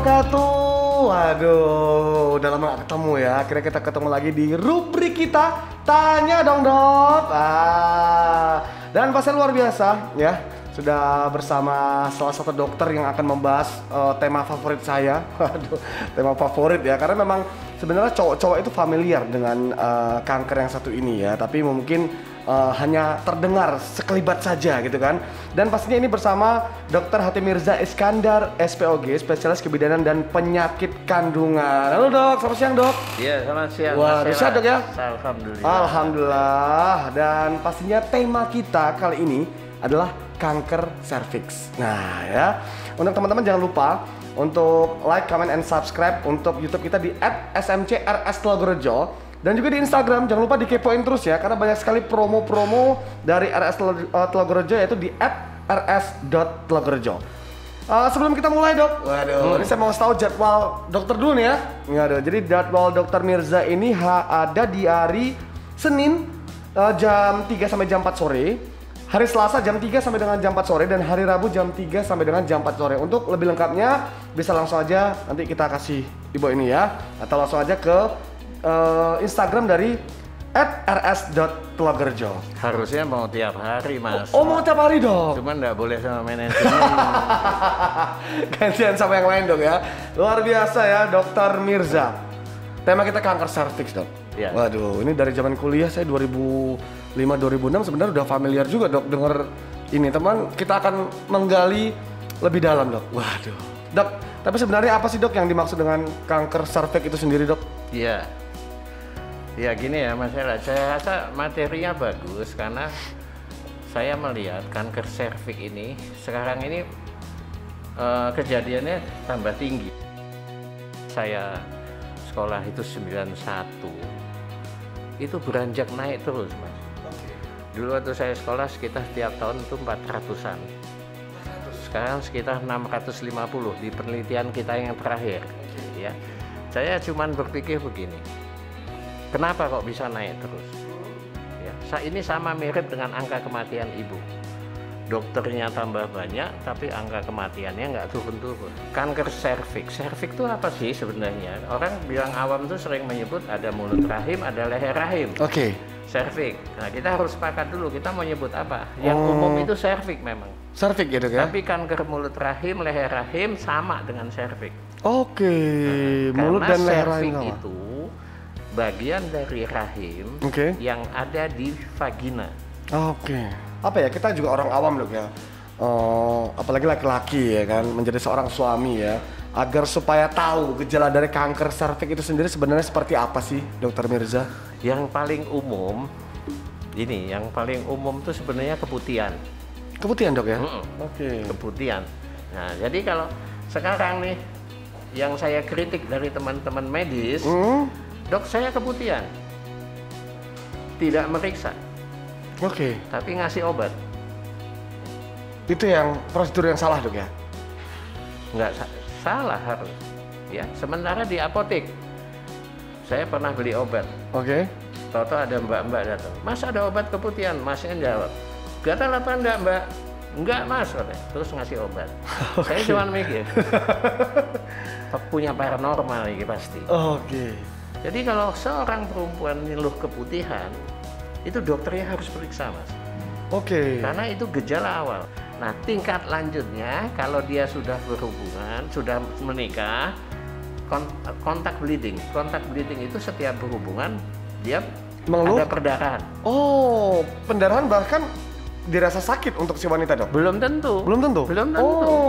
wabarakatuh. Waduh, udah lama gak ketemu ya. Akhirnya kita ketemu lagi di rubrik kita Tanya Dong Dok. Dan pasnya luar biasa ya. Sudah bersama salah satu dokter yang akan membahas tema favorit saya. Waduh, tema favorit ya. Karena memang sebenarnya cowok-cowok itu familiar dengan kanker yang satu ini ya. Tapi mungkin hanya terdengar sekelibat saja gitu kan. Dan pastinya ini bersama Dr. Hati Mirza Iskandar, SPOG, spesialis kebidanan dan penyakit kandungan. Halo dok, selamat siang dok. Iya, selamat siang. Wah, sehat dok ya? Alhamdulillah. Alhamdulillah. Dan pastinya tema kita kali ini adalah kanker serviks. Nah ya, untuk teman-teman jangan lupa untuk like, comment, and subscribe untuk YouTube kita di @smcrs_Telogorejo. Dan juga di Instagram, jangan lupa dikepoin terus ya, karena banyak sekali promo-promo dari RS Telogorejo, yaitu di @rs.telogorejo. Sebelum kita mulai dok, waduh, ini saya mau tahu jadwal dokter dulu nih ya. Waduh, jadi jadwal dokter Mirza ini ada di hari Senin jam 3 sampai jam 4 sore, hari Selasa jam 3 sampai dengan jam 4 sore, dan hari Rabu jam 3 sampai dengan jam 4 sore. Untuk lebih lengkapnya bisa langsung aja nanti kita kasih ibu ini ya, atau langsung aja ke Instagram dari @rs.telogorejo. Harusnya mau tiap hari mas. Oh mau tiap hari dong? Cuman nggak boleh sama manajemen. Gantian sama yang lain dong ya. Luar biasa ya dokter Mirza. Tema kita kanker serviks dok. Ya. Waduh, ini dari zaman kuliah saya 2005-2006 sebenarnya udah familiar juga dok denger ini. Teman, kita akan menggali lebih dalam dok. Waduh. Dok, tapi sebenarnya apa sih dok yang dimaksud dengan kanker serviks itu sendiri dok? Iya. Ya gini ya mas Hera, saya rasa materinya bagus karena saya melihat kanker serviks ini sekarang ini kejadiannya tambah tinggi. Saya sekolah itu 91, itu beranjak naik terus mas. Dulu waktu saya sekolah sekitar tiap tahun itu 400-an. Sekarang sekitar 650 di penelitian kita yang terakhir. Ya, saya cuman berpikir begini. Kenapa kok bisa naik terus? Ya, ini sama mirip dengan angka kematian ibu. Dokternya tambah banyak, tapi angka kematiannya nggak turun-turun. Kanker serviks itu apa sih sebenarnya? Orang bilang awam itu sering menyebut ada mulut rahim, ada leher rahim. Oke. Serviks. Nah kita harus sepakat dulu, kita mau nyebut apa? Yang umum itu serviks memang. Serviks gitu ya? Tapi kanker mulut rahim, leher rahim sama dengan serviks. Oke, mulut dan leher rahim sama. Itu bagian dari rahim yang ada di vagina. Oke. Apa ya, kita juga orang awam dok ya, apalagi laki-laki ya kan, menjadi seorang suami ya, agar supaya tahu gejala dari kanker serviks itu sendiri sebenarnya seperti apa sih dokter Mirza? Yang paling umum, yang paling umum tuh sebenarnya keputihan. Keputihan dok ya? Oke. Keputihan. Nah jadi kalau sekarang nih, yang saya kritik dari teman-teman medis, dok saya keputihan, tidak meriksa, tapi ngasih obat. Itu yang prosedur yang salah dok ya? Nggak salah harus, ya. Sementara di apotek, saya pernah beli obat. Tahu-tahu ada mbak-mbak datang, mas ada obat keputihan, masnya jawab, gatal apa enggak mbak? Enggak mas, terus ngasih obat. Saya cuma mikir, punya paranormal ini pasti. Jadi kalau seorang perempuan ngeluh keputihan, itu dokternya harus periksa mas. Karena itu gejala awal. Nah tingkat lanjutnya, kalau dia sudah berhubungan, sudah menikah, kontak bleeding. Kontak bleeding itu setiap berhubungan, dia ada perdarahan. Pendarahan bahkan dirasa sakit untuk si wanita dok? Belum tentu.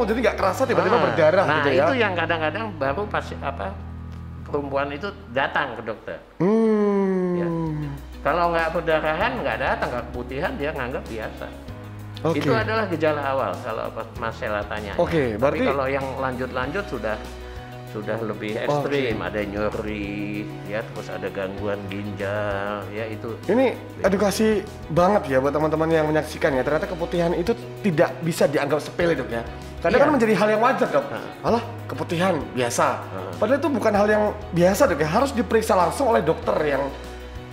Jadi nggak kerasa tiba-tiba berdarah gitu ya? Nah itu yang kadang-kadang baru perempuan itu datang ke dokter. Ya. Kalau nggak perdarahan, nggak datang, nggak keputihan, dia nganggap biasa. Itu adalah gejala awal kalau Mas Sela tanya. Berarti tapi kalau yang lanjut-lanjut sudah lebih ekstrim, ada nyeri, ya, terus ada gangguan ginjal, ya itu. Ini edukasi banget ya buat teman-teman yang menyaksikan ya. Ternyata keputihan itu tidak bisa dianggap sepele dok ya. Kadang kan menjadi hal yang wajar dok. Alah, keputihan biasa. Padahal itu bukan hal yang biasa dok ya. Harus diperiksa langsung oleh dokter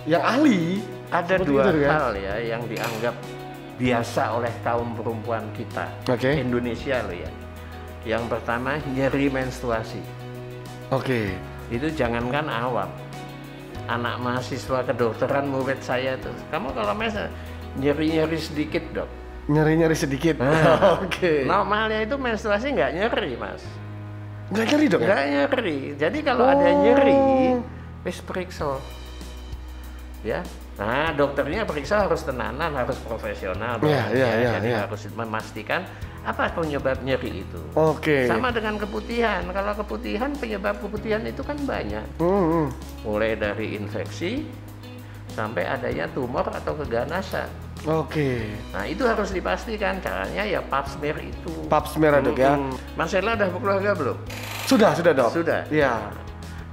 yang ahli. Ada dua hal ya yang dianggap biasa oleh kaum perempuan kita, Indonesia loh ya. Yang pertama nyeri menstruasi. Oke. Itu jangankan awam, anak mahasiswa kedokteran murid saya tuh, kamu kalau nyeri sedikit dok. Nyeri sedikit. Nah, Oke. Normalnya itu menstruasi nggak nyeri mas. Nggak nyeri dok ya? Nggak nyeri. Jadi kalau ada nyeri, wis periksa. Ya. Nah dokternya periksa harus tenanan, harus profesional. Jadi harus memastikan apa penyebab nyeri itu. Oke. Sama dengan keputihan. Kalau keputihan, penyebab keputihan itu kan banyak. Mulai dari infeksi sampai adanya tumor atau keganasan. Oke. Nah itu harus dipastikan. Caranya ya pap smear itu. Pap smear dok ya. Mas Ella udah berkeluarga belum? Sudah dok. Sudah. Iya.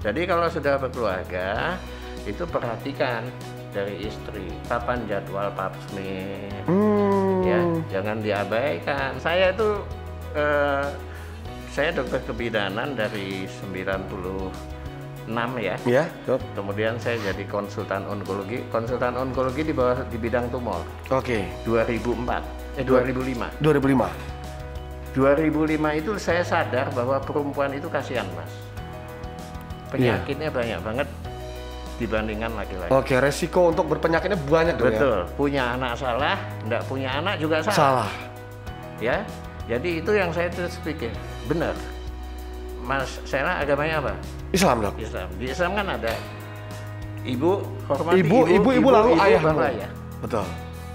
Jadi kalau sudah berkeluarga itu perhatikan dari istri kapan jadwal pap smear. Ya, jangan diabaikan. Saya itu saya dokter kebidanan dari 96 ya. Iya, dok. Kemudian saya jadi konsultan onkologi. Konsultan onkologi di bidang tumor. Oke. 2005. 2005. 2005 itu saya sadar bahwa perempuan itu kasihan mas. Penyakitnya banyak banget dibandingkan laki-laki. Oke, resiko untuk berpenyakitnya banyak dong. Betul. Punya anak salah, enggak punya anak juga salah. Salah. Ya. Jadi itu yang saya terus pikir, benar. Mas Sela agamanya apa? Islam dok. Islam. Di Islam kan ada ibu hormati ibu lalu ayah bapak ya. Betul.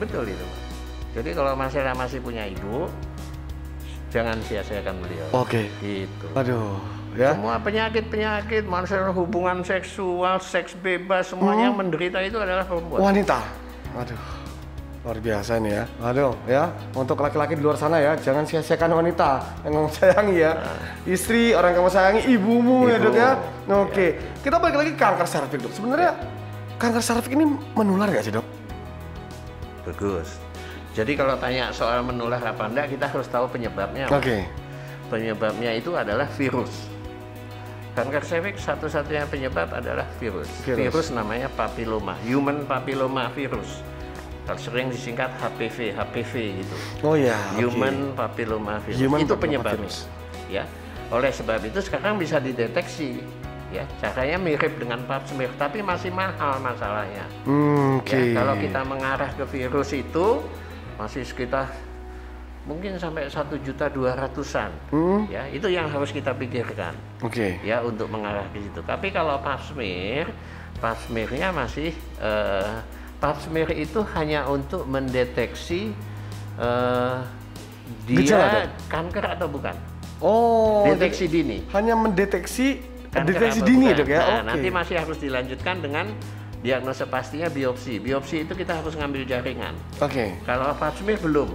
Betul itu. Jadi kalau Mas Sela masih punya ibu, jangan sia-siakan beliau. Oke. Gitu. Aduh. Ya. Semua penyakit, masalah hubungan seksual, seks bebas, semuanya yang menderita itu adalah perempuan. Wanita. Aduh. Luar biasa nih ya. Aduh ya. Untuk laki-laki di luar sana ya, jangan sia-siakan wanita yang kamu sayangi ya. Istri, orang yang kamu sayangi, ibumu ya dok ya. Oke. Kita balik lagi ke kanker serviks dok. Sebenarnya kanker serviks ini menular nggak sih dok? Bagus. Jadi kalau tanya soal menular apa enggak, kita harus tahu penyebabnya. Oke. Penyebabnya itu adalah virus. Kanker serviks satu-satunya penyebab adalah virus. Virus namanya papiloma, human papilloma virus. Sering disingkat HPV gitu. Oh ya. Human papilloma virus. Itu penyebabnya. Ya. Oleh sebab itu sekarang bisa dideteksi. Ya, caranya mirip dengan pap smear, tapi masih mahal masalahnya. Ya, kalau kita mengarah ke virus itu masih sekitar mungkin sampai 1.200.000-an. Ya, itu yang harus kita pikirkan. Ya, untuk mengarah ke situ. Tapi kalau pap smear-nya masih pap smear itu hanya untuk mendeteksi dia kanker atau bukan. Oh, deteksi dini. Hanya mendeteksi deteksi bukan. dini dok ya. Nah, nanti masih harus dilanjutkan dengan diagnosa pastinya biopsi. Biopsi itu kita harus ngambil jaringan. Kalau pap smear belum.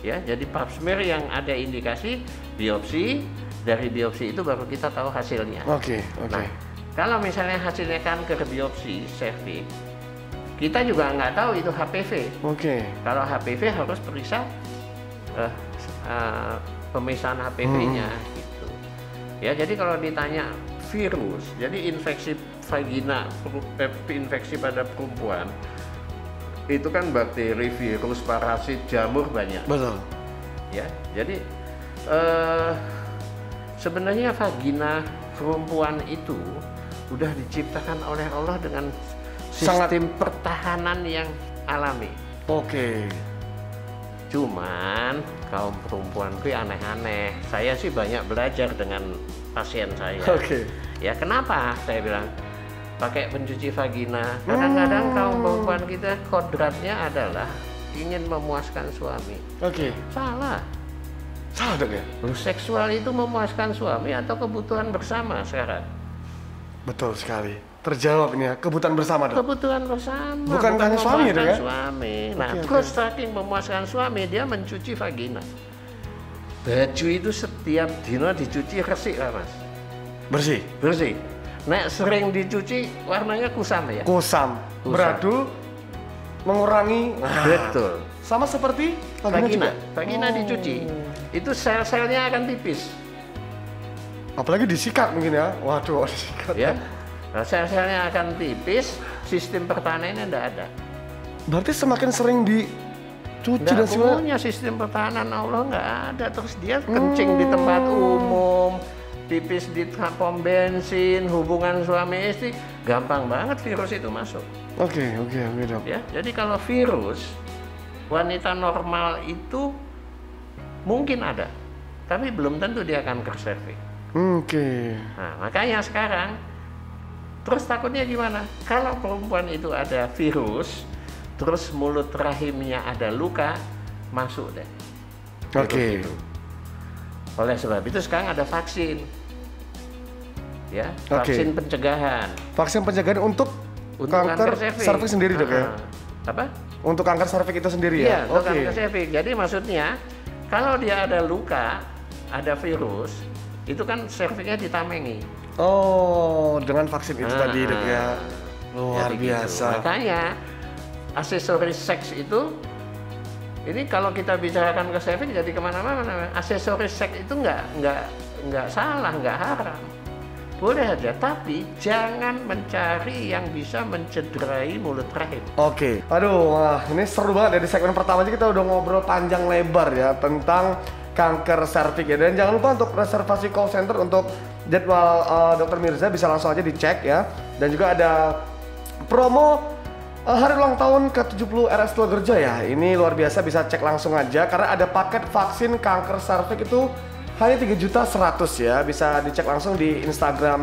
Ya, jadi pap smear yang ada indikasi biopsi, dari biopsi itu baru kita tahu hasilnya. Nah, kalau misalnya hasilnya kanker biopsi serviks, kita juga nggak tahu itu HPV. Kalau HPV harus periksa pemisahan HPV-nya gitu. Ya, jadi kalau ditanya virus, jadi infeksi vagina, infeksi pada perempuan itu kan bakteri, virus, parasit, jamur banyak. Betul. Ya, jadi sebenarnya vagina perempuan itu udah diciptakan oleh Allah dengan sistem pertahanan yang alami. Cuman kaum perempuan itu aneh-aneh. Saya sih banyak belajar dengan pasien saya. Ya kenapa? Saya bilang pakai pencuci vagina. Kadang-kadang kaum perempuan kita kodratnya adalah ingin memuaskan suami. Salah dok ya? Seksual itu memuaskan suami atau kebutuhan bersama sekarang? Betul sekali. Terjawab ini ya, kebutuhan bersama dok? Kebutuhan bersama. Bukan hanya suami dok ya? Suami. Nah, terus saking memuaskan suami, dia mencuci vagina. Baju itu setiap dino dicuci resik lah mas. Bersih. Nek sering dicuci warnanya kusam ya? Kusam. Beradu, mengurangi. Betul. Sama seperti vagina. Vagina dicuci, itu sel-selnya akan tipis. Apalagi disikat mungkin ya. Waduh, disikat ya. Nah, sel-selnya akan tipis, sistem pertahanannya tidak ada. Berarti semakin sering dicuci Cuci nggak dan segala. punya sistem pertahanan Allah, nggak ada. Terus dia kencing di tempat umum, pipis di pom bensin, hubungan suami istri, gampang banget virus itu masuk. Oke, Dok. Ya, jadi kalau virus wanita normal itu mungkin ada, tapi belum tentu dia kanker serviks. Oke. Nah, makanya sekarang terus takutnya gimana? Kalau perempuan itu ada virus, terus mulut rahimnya ada luka, masuk deh. Oke. Itu. Oleh sebab itu sekarang ada vaksin. Ya, vaksin pencegahan. Vaksin pencegahan untuk kanker serviks sendiri, Dok ya? Apa? Untuk kanker serviks itu sendiri ya? ya? Iya, untuk kanker serviks. Jadi maksudnya kalau dia ada luka, ada virus, itu kan serviksnya ditamengi. Oh, dengan vaksin itu tadi, Dok ya? Luar Jadi biasa. Gitu. Makanya aksesoris seks itu, ini kalau kita bicarakan ke serviks jadi kemana-mana. Aksesoris seks itu nggak salah, nggak haram. Boleh aja, tapi jangan mencari yang bisa mencederai mulut rahim. Oke. Aduh, wah, ini seru banget ya. Di segmen pertama aja kita udah ngobrol panjang lebar ya tentang kanker serviks ya. Dan jangan lupa untuk reservasi call center untuk jadwal Dr. Mirza bisa langsung aja dicek ya. Dan juga ada promo hari ulang tahun ke-70 RS Telogerjo ya. Ini luar biasa, bisa cek langsung aja karena ada paket vaksin kanker serviks itu hanya 3.100.000 ya. Bisa dicek langsung di Instagram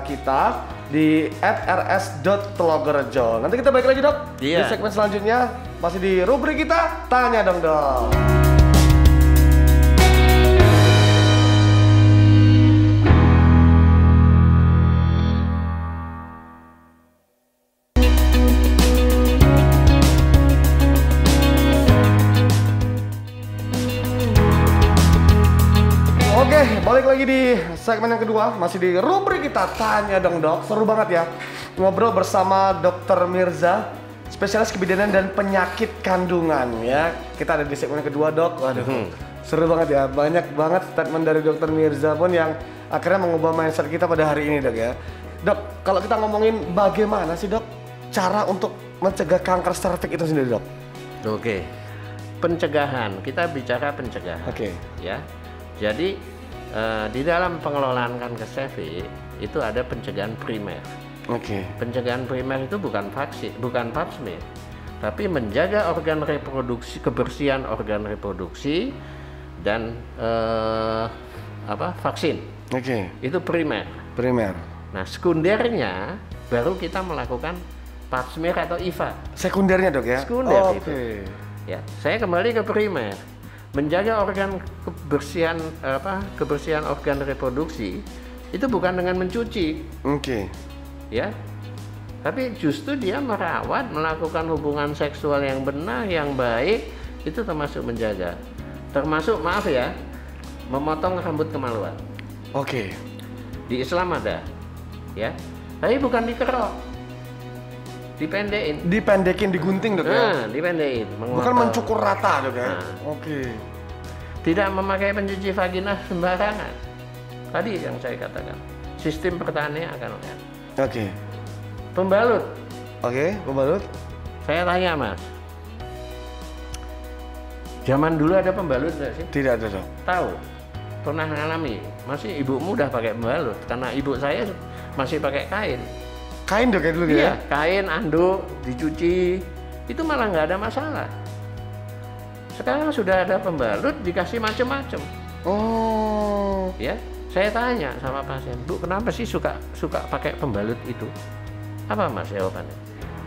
kita di @rs.telogerjo. Nanti kita balik lagi, Dok. Iya. Di segmen selanjutnya masih di rubrik kita Tanya Dong Dok. Oke, balik lagi di segmen yang kedua, masih di rubrik kita Tanya Dong Dok. Seru banget ya, ngobrol bersama Dr. Mirza, spesialis kebidanan dan penyakit kandungan ya. Kita ada di segmen yang kedua, Dok. Waduh, seru banget ya, banyak banget statement dari Dr. Mirza pun yang akhirnya mengubah mindset kita pada hari ini, Dok ya. Dok, kalau kita ngomongin bagaimana sih, Dok, cara untuk mencegah kanker serviks itu sendiri, Dok? Oke, pencegahan, kita bicara pencegahan. Oke. Ya, jadi di dalam pengelolaan kanker serviks itu ada pencegahan primer. Oke. Pencegahan primer itu bukan vaksin, bukan pap smear, tapi menjaga organ reproduksi, kebersihan organ reproduksi dan vaksin. Oke. Itu primer. Primer. Nah, sekundernya baru kita melakukan pap smear atau IVA. Sekundernya, Dok ya? Sekunder Oke. itu. Ya, saya kembali ke primer. Menjaga organ kebersihan organ reproduksi itu bukan dengan mencuci. Oke. Ya. Tapi justru dia merawat, melakukan hubungan seksual yang benar, yang baik, itu termasuk menjaga. Termasuk, maaf ya, memotong rambut kemaluan. Oke. Di Islam ada. Ya. Tapi bukan dikerok. Dipendekin. Dipendekin, digunting, Dok ya? Dipendekin. Bukan mencukur rata, Dok ya? Nah. Oke. Tidak memakai pencuci vagina sembarangan. Tadi yang saya katakan, sistem pertahanannya akan lihat. Oke. Pembalut. Oke, pembalut. Saya tanya, Mas. Zaman dulu ada pembalut nggak sih? Tidak ada, Dok. Tahu? Pernah ngalami? Masih ibumu udah pakai pembalut? Karena ibu saya masih pakai kain. Kain, Dok ya dulu Iya, ya? kain, anduk, dicuci. Itu malah nggak ada masalah. Sekarang sudah ada pembalut, dikasih macam-macam. Oh. Ya, saya tanya sama pasien, Bu, kenapa sih suka pakai pembalut itu? Apa Mas jawabannya?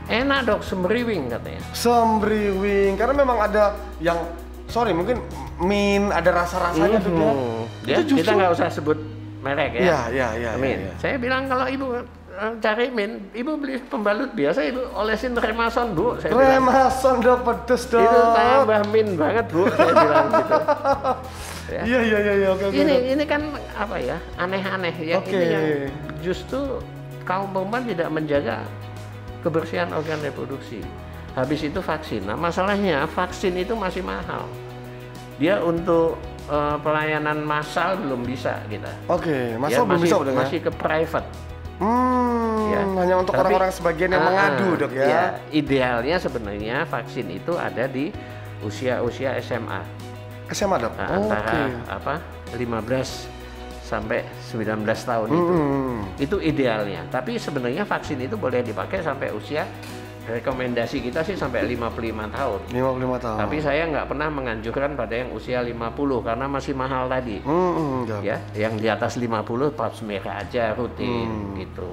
Enak, Dok, semriwing katanya. Semriwing, karena memang ada yang, sorry, mungkin mint, ada rasa-rasanya, Dok ya? Ya, Itu kita nggak usah sebut merek ya. Iya. Mint. Saya bilang kalau Ibu cari mint, Ibu beli pembalut biasa, Ibu olesin Remason, Bu. Saya bilang. Remason, Dok, pedes, Dok. Itu tambah mint banget, Bu. Saya bilang gitu. Ya. Iya, oke. Ini kan apa ya, aneh-aneh ya. Oke. Ini yang justru kaum perempuan tidak menjaga kebersihan organ reproduksi. Habis itu vaksin. Nah, masalahnya vaksin itu masih mahal. Dia untuk pelayanan massal belum bisa kita. Oke, masal belum bisa udah ya? Masih ke private. Ya. Hanya untuk orang-orang sebagian yang mengadu, Dok ya? Ya, idealnya sebenarnya vaksin itu ada di usia SMA. SMA dok? Antara 15 sampai 19 tahun itu idealnya. Tapi sebenarnya vaksin itu boleh dipakai sampai usia, rekomendasi kita sih sampai 55 tahun. 55 tahun. Tapi saya nggak pernah menganjurkan pada yang usia 50 karena masih mahal tadi. Ya, yang di atas 50 pap smear aja rutin gitu.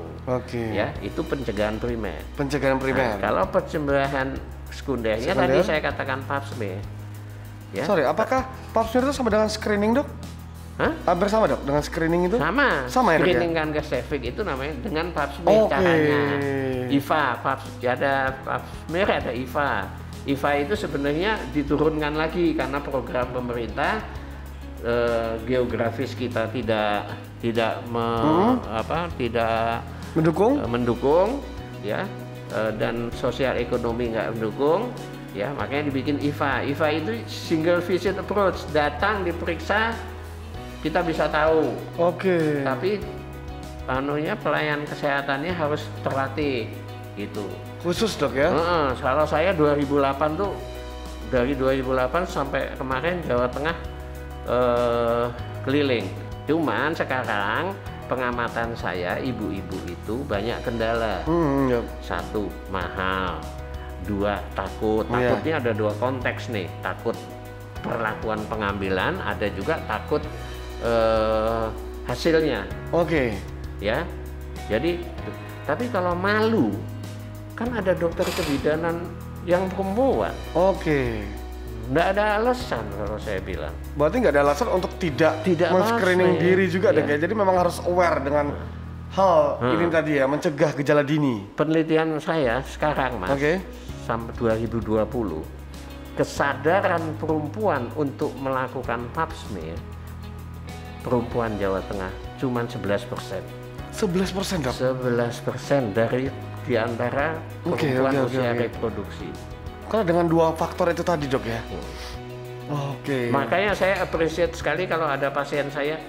Ya, itu pencegahan primer. Pencegahan primer. Nah, kalau pencegahan sekundernya tadi saya katakan pap smear. Ya. Sorry, apakah pap smear itu sama dengan screening dok? Hampir sama dok dengan screening itu? Sama ya, screening kanker serviks itu namanya dengan pap smear caranya. IVA, ada pap smear, ada IVA. IVA itu sebenarnya diturunkan lagi karena program pemerintah geografis kita tidak mendukung ya, dan sosial ekonomi nggak mendukung. Ya, makanya dibikin IVA. IVA itu single visit approach, datang diperiksa kita bisa tahu. Tapi pelayan kesehatannya harus terlatih gitu. Khusus dok ya? Kalau saya 2008 tuh, dari 2008 sampai kemarin Jawa Tengah keliling. Cuman sekarang pengamatan saya, ibu-ibu itu banyak kendala. Satu, mahal. Dua, takut. Takutnya ada dua konteks nih. Takut perlakuan pengambilan, ada juga takut hasilnya. Ya, jadi tapi kalau malu kan ada dokter kebidanan yang perempuan. Nggak ada alasan kalau saya bilang. Berarti nggak ada alasan untuk tidak men-screening diri juga dok ya. Jadi memang harus aware dengan hal ini tadi ya, mencegah gejala dini. Penelitian saya sekarang mas, sampai 2020, kesadaran perempuan untuk melakukan pap smear perempuan Jawa Tengah cuma 11%. 11% dok? 11% dari diantara perempuan usia reproduksi. Karena dengan dua faktor itu tadi dok ya? Makanya saya appreciate sekali kalau ada pasien saya,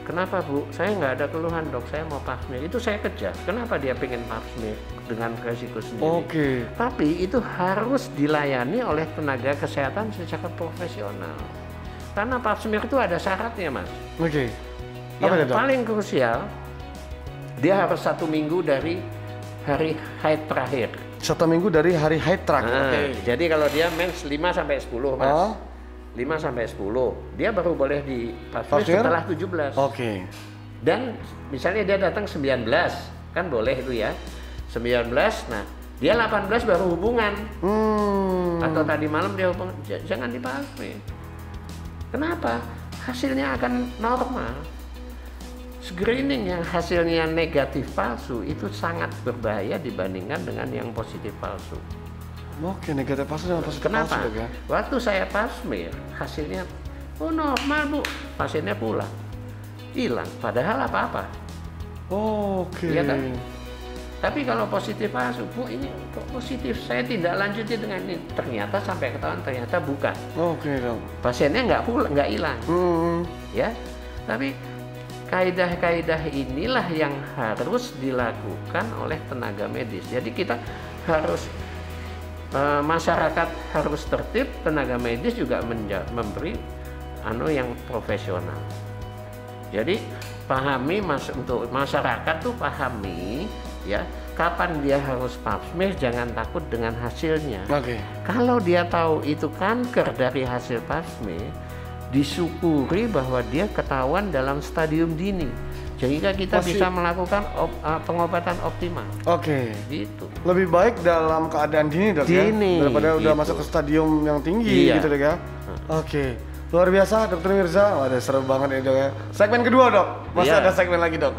kenapa bu? Saya nggak ada keluhan dok, saya mau pap smear. Itu saya kejar. Kenapa dia pengen pap smear dengan resiko sendiri? Tapi itu harus dilayani oleh tenaga kesehatan secara profesional. Karena pap smear itu ada syaratnya mas. Yang paling krusial, dia harus 1 minggu dari hari haid terakhir. 1 minggu dari hari haid terakhir. Jadi kalau dia mens 5 sampai 10 mas. 5 sampai 10, dia baru boleh di pap smear setelah 17. Dan misalnya dia datang 19, kan boleh itu ya. 19, nah dia 18 baru hubungan. Atau tadi malam dia hubungan, jangan di pap smear. Kenapa? Hasilnya akan normal. Screening yang hasilnya negatif palsu itu sangat berbahaya dibandingkan dengan yang positif palsu. Negatif palsu dengan positif palsu. Kenapa? Ya? Waktu saya pap smear hasilnya normal bu, pasiennya pulang, hilang. Padahal apa-apa. Iya kan? Tapi kalau positif palsu, bu ini kok positif, saya tidak lanjuti dengan ini. Ternyata sampai ketahuan ternyata bukan. Pasiennya nggak hilang. Ya, tapi kaidah-kaidah inilah yang harus dilakukan oleh tenaga medis. Jadi kita harus masyarakat harus tertib, tenaga medis juga memberi yang profesional. Jadi pahami untuk masyarakat tuh pahami ya, kapan dia harus pap smear, jangan takut dengan hasilnya. Kalau dia tahu itu kanker dari hasil pap smear, disyukuri bahwa dia ketahuan dalam stadium dini, sehingga kita bisa melakukan pengobatan optimal. Gitu. Lebih baik dalam keadaan dini dok ya, daripada udah masuk ke stadium yang tinggi gitu dok ya. Luar biasa Dokter Mirza. Waduh seru banget ya dok ya. Segmen kedua dok, masih ada segmen lagi dok.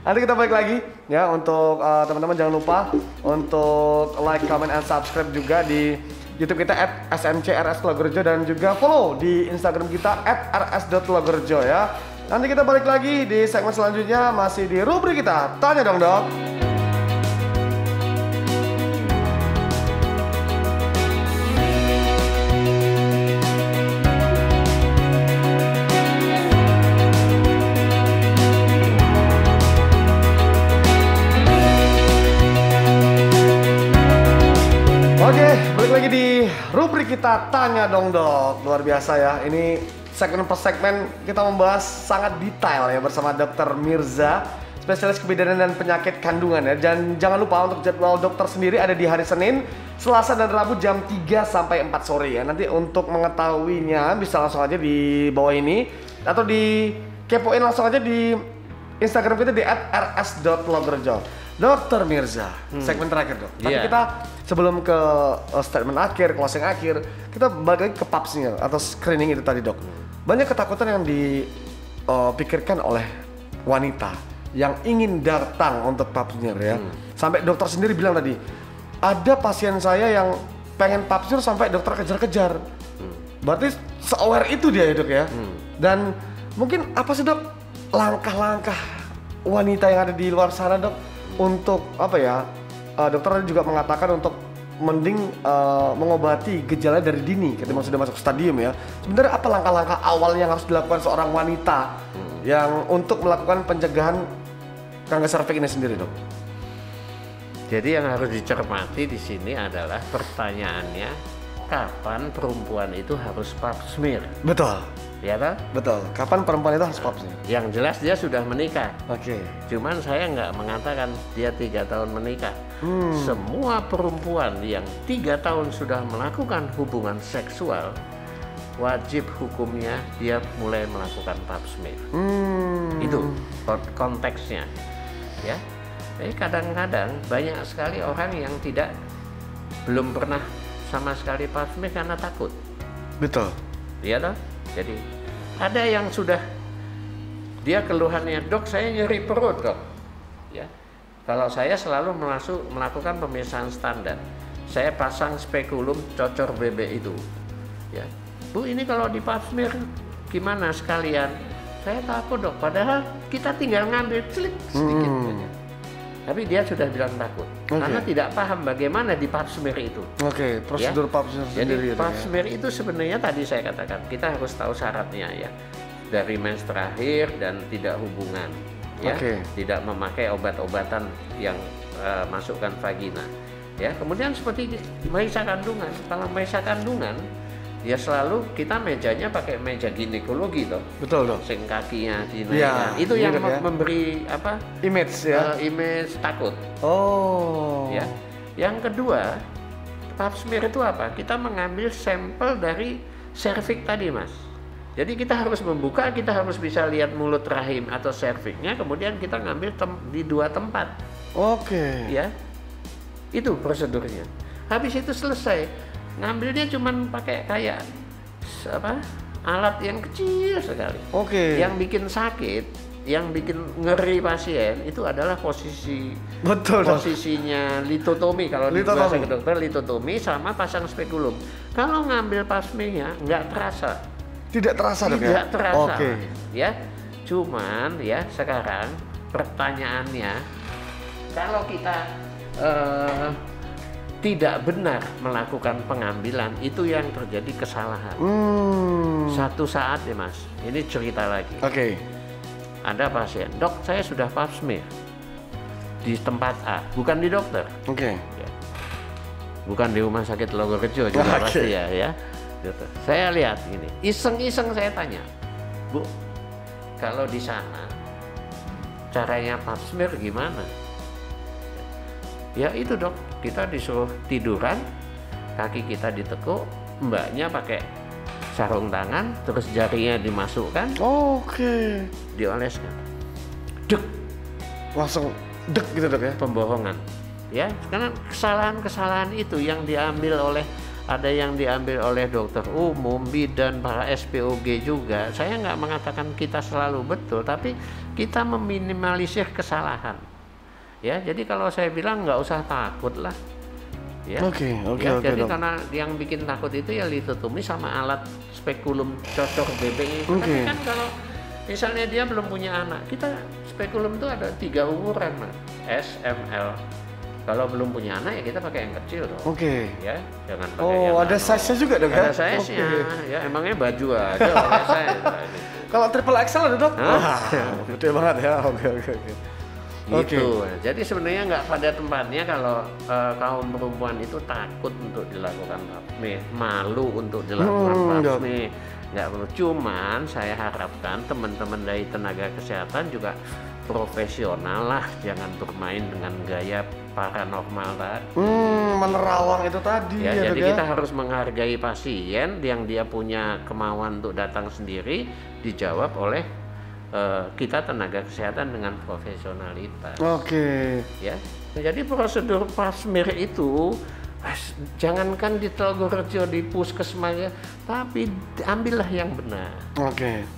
Nanti kita balik lagi ya. Untuk teman-teman jangan lupa untuk like, comment, and subscribe juga di YouTube kita @smcrs_logerjo dan juga follow di Instagram kita @rs.logerjo ya. Nanti kita balik lagi di segmen selanjutnya, masih di rubrik kita Tanya Dong Dok. Oke, balik lagi di rubrik kita Tanya Dong Dok. Luar biasa ya, ini segmen per segmen kita membahas sangat detail ya bersama Dr. Mirza, spesialis kebidanan dan penyakit kandungan ya. Dan jangan lupa untuk jadwal dokter sendiri ada di hari Senin, Selasa dan Rabu jam 3 sampai 4 sore ya. Nanti untuk mengetahuinya bisa langsung aja di bawah ini atau di kepoin langsung aja di Instagram kita di @rs.logrjo. Dokter Mirza, segmen terakhir dok. Tapi kita sebelum ke statement akhir, closing akhir, kita balik lagi ke pap smear atau screening itu tadi dok. Banyak ketakutan yang dipikirkan oleh wanita yang ingin datang untuk pap smear ya. Sampai dokter sendiri bilang tadi, ada pasien saya yang pengen pap smear sampai dokter kejar-kejar. Berarti se-aware itu dia ya dok ya. Dan mungkin apa sih dok langkah-langkah wanita yang ada di luar sana dok? Untuk apa ya, dokter juga mengatakan untuk mending mengobati gejala dari dini ketika sudah masuk stadium ya. Sebenarnya apa langkah-langkah awal yang harus dilakukan seorang wanita yang untuk melakukan pencegahan kanker serviks ini sendiri dok? Jadi yang harus dicermati di sini adalah pertanyaannya, kapan perempuan itu harus pap smear? Betul. Ya kan? Betul. Kapan perempuan itu harus pap smear? Yang jelas dia sudah menikah. Oke. Cuman saya nggak mengatakan dia 3 tahun menikah. Semua perempuan yang 3 tahun sudah melakukan hubungan seksual, wajib hukumnya dia mulai melakukan pap smear. Itu konteksnya. Ya. Jadi kadang-kadang banyak sekali orang yang belum pernah sama sekali pap smear karena takut. Betul. Iya toh? Jadi ada yang sudah dia keluhannya, dok saya nyeri perut dok. Ya, kalau saya selalu melakukan pemeriksaan standar, saya pasang spekulum cocor bebek itu. Ya, bu ini kalau di pap smear gimana sekalian? Saya takut dok, padahal kita tinggal ngambil slip sedikit saja. Tapi dia sudah bilang takut karena tidak paham bagaimana di pap smear itu. Prosedur pap smear sendiri. Jadi pap smear itu sebenarnya tadi saya katakan kita harus tahu syaratnya ya, dari mens terakhir dan tidak hubungan, ya, tidak memakai obat-obatan yang masukkan vagina, ya. Kemudian seperti meriksa kandungan, kalau meriksa kandungan ya selalu kita mejanya pakai meja ginekologi toh. Betul dong. Sing kakinya dinaikkan. Itu yang memberi apa? Image ya. Image takut. Oh. Ya. Yang kedua, pap smear itu apa? Kita mengambil sampel dari serviks tadi, Mas. Jadi kita harus membuka, kita harus bisa lihat mulut rahim atau serviksnya, kemudian kita ngambil di 2 tempat. Ya. Itu prosedurnya. Habis itu selesai. Ngambilnya cuman pakai kayak alat yang kecil sekali. Yang bikin sakit, yang bikin ngeri pasien itu adalah posisinya litotomi. Kalau di bahasa kedokteran litotomi sama pasang spekulum. Kalau ngambil pap smear-nya nggak terasa. Tidak terasa dok ya? Tidak terasa. Ya, cuman ya sekarang pertanyaannya, kalau kita tidak benar melakukan pengambilan, itu yang terjadi kesalahan. Satu saat ya mas, ini cerita lagi. Ada pasien, dok saya sudah pap smear di tempat A, bukan di dokter. Ya. Bukan di rumah sakit Logrjo juga pasti ya. Gitu. Saya lihat ini, iseng-iseng saya tanya, Bu, kalau di sana caranya pap smear gimana? Ya itu dok, kita disuruh tiduran, kaki kita ditekuk, mbaknya pakai sarung tangan, terus jarinya dimasukkan, dioleskan, dek, langsung dek gitu dok ya? Pembohongan, ya, karena kesalahan-kesalahan itu yang diambil oleh, ada yang diambil oleh dokter umum, bidan, para SPOG juga. Saya nggak mengatakan kita selalu betul, tapi kita meminimalisir kesalahan. Ya, jadi kalau saya bilang nggak usah takut lah. Ya, jadi karena yang bikin takut itu ya litotomi sama alat spekulum cocor bebek itu. Tapi kan kalau misalnya dia belum punya anak, kita spekulum itu ada 3 umuran, Mas. S, M, L. Kalau belum punya anak ya kita pakai yang kecil dong. Ya, jangan pakai yang ada size-nya juga dong ya? Ada size-nya. Ya, emangnya baju aja oleh saya. Kalau triple XL ada dok? Gede banget ya. Gitu. Jadi sebenarnya nggak pada tempatnya kalau kaum perempuan itu takut untuk dilakukan papsmir, malu untuk dilakukan papsmir. Nggak perlu. Cuman saya harapkan teman-teman dari tenaga kesehatan juga profesional lah, jangan bermain dengan gaya paranormal tadi. Menerawang itu tadi. Ya, jadi kita harus menghargai pasien yang dia punya kemauan untuk datang sendiri, dijawab oleh kita tenaga kesehatan dengan profesionalitas. Ya, jadi prosedur papsmir itu jangankan di Telogorejo di puskesmas, tapi ambillah yang benar.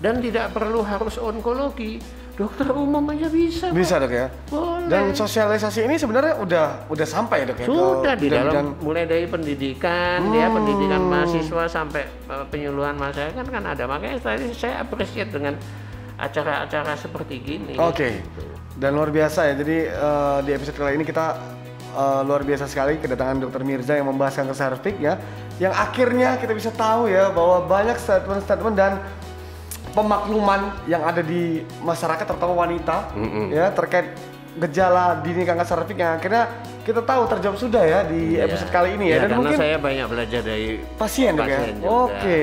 Dan tidak perlu harus onkologi, dokter umum aja bisa. Bisa dok ya. Boleh. Dan sosialisasi ini sebenarnya udah sampai ya dok ya. Sudah di dalam mulai dari pendidikan, pendidikan mahasiswa sampai penyuluhan masyarakat kan ada. Makanya tadi saya appreciate dengan acara-acara seperti gini. Gitu. Dan luar biasa ya. Jadi di episode kali ini kita luar biasa sekali kedatangan Dr. Mirza yang membahas kanker serviks ya. Yang akhirnya kita bisa tahu ya bahwa banyak statement-statement dan pemakluman yang ada di masyarakat terutama wanita ya terkait gejala dini kanker serviks yang akhirnya kita tahu terjawab sudah ya di episode kali ini ya. Dan karena mungkin saya banyak belajar dari pasien dok ya.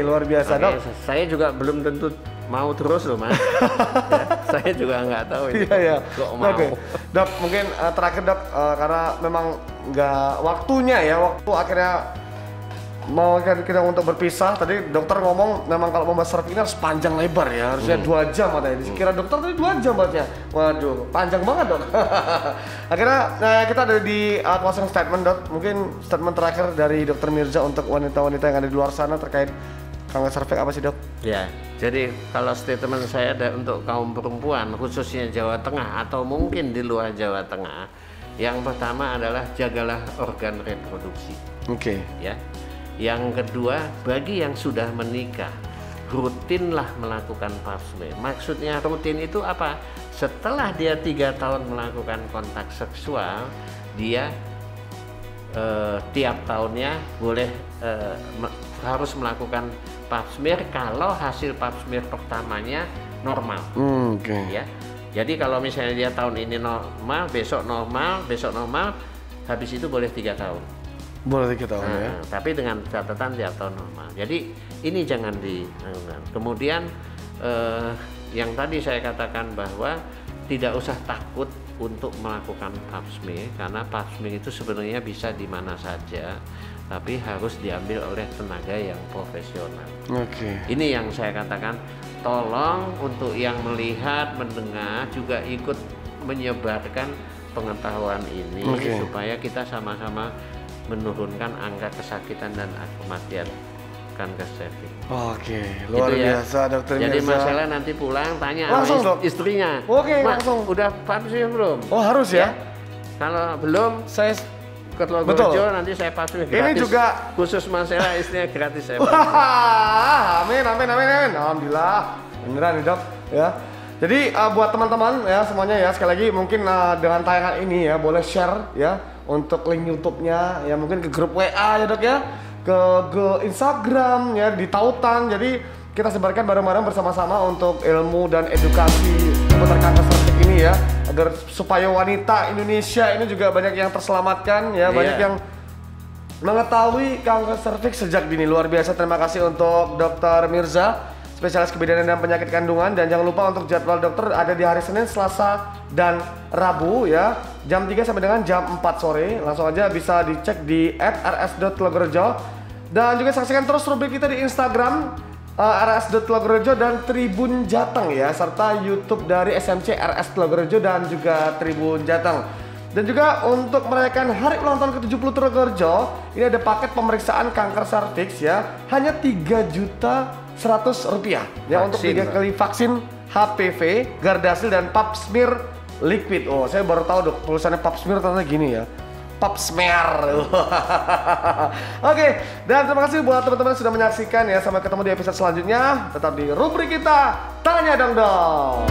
Luar biasa dok. Saya juga belum tentu mau terus loh mas. Saya juga nggak tahu ini kok mau. Dok mungkin terakhir dok karena memang nggak waktunya ya, waktu akhirnya mau kita untuk berpisah. Tadi dokter ngomong memang kalau membahas serviks ini harus panjang lebar ya, harusnya 2 jam katanya. Dikira dokter tadi 2 jam bahasnya. Waduh, panjang banget dok. Akhirnya kita ada di closing statement dok. Mungkin statement terakhir dari Dr. Mirza untuk wanita-wanita yang ada di luar sana terkait kanker serviks apa sih dok? Ya, jadi kalau statement saya ada untuk kaum perempuan khususnya Jawa Tengah atau mungkin di luar Jawa Tengah, yang pertama adalah jagalah organ reproduksi. Ya. Yang kedua, bagi yang sudah menikah, rutinlah melakukan papsmir. Maksudnya rutin itu apa? Setelah dia 3 tahun melakukan kontak seksual, dia tiap tahunnya boleh harus melakukan papsmir kalau hasil papsmir pertamanya normal. Ya. Jadi kalau misalnya dia tahun ini normal, besok normal, habis itu boleh 3 tahun. Boleh 3 tahun ya. Tapi dengan catatan tiap tahun normal. Jadi ini jangan dilakukan. Kemudian yang tadi saya katakan bahwa tidak usah takut untuk melakukan papsmir karena papsmir itu sebenarnya bisa di mana saja, tapi harus diambil oleh tenaga yang profesional. Ini yang saya katakan, tolong untuk yang melihat, mendengar juga ikut menyebarkan pengetahuan ini supaya kita sama-sama menurunkan angka kesakitan dan kematian kanker serviks. Luar biasa dokter Mirza. Jadi masalah nanti pulang tanya langsung sama istrinya. Langsung. Udah papsmir belum? Harus ya? Kalau belum, saya ke Telogorejo nanti saya papsmir gratis. Ini juga khusus masalah istrinya gratis saya. Amin. Alhamdulillah. Beneran nih dok ya. Jadi buat teman-teman ya semuanya ya, sekali lagi mungkin dengan tayangan ini ya boleh share ya untuk link YouTube-nya ya, mungkin ke grup WA ya dok ya, ke Instagram ya, di tautan. Jadi kita sebarkan bareng-bareng bersama-sama untuk ilmu dan edukasi seputar kanker serviks ini ya, agar supaya wanita Indonesia ini juga banyak yang terselamatkan ya, banyak yang mengetahui kanker serviks sejak dini. Luar biasa, terima kasih untuk Dr. Mirza, spesialis kebidanan dan penyakit kandungan. Dan jangan lupa untuk jadwal dokter ada di hari Senin, Selasa, dan Rabu ya, jam 3 sampai dengan jam 4 sore. Langsung aja bisa dicek di @rs.telogorejo. Dan juga saksikan terus rubrik kita di Instagram rs.telogorejo dan Tribun Jateng ya, serta YouTube dari SMC RS Telogorejo dan juga Tribun Jateng. Dan juga untuk merayakan hari ulang tahun ke-70 Telogorejo, ini ada paket pemeriksaan kanker serviks ya, hanya Rp3.100.000 ya, untuk 3 kali vaksin HPV, Gardasil, dan Papsmir liquid. Saya baru tahu dok, tulisannya Papsmir ternyata gini ya, Papsmer. Oke, dan terima kasih buat teman-teman yang sudah menyaksikan ya. Sampai ketemu di episode selanjutnya. Tetap di rubrik kita Tanya Dong Dong.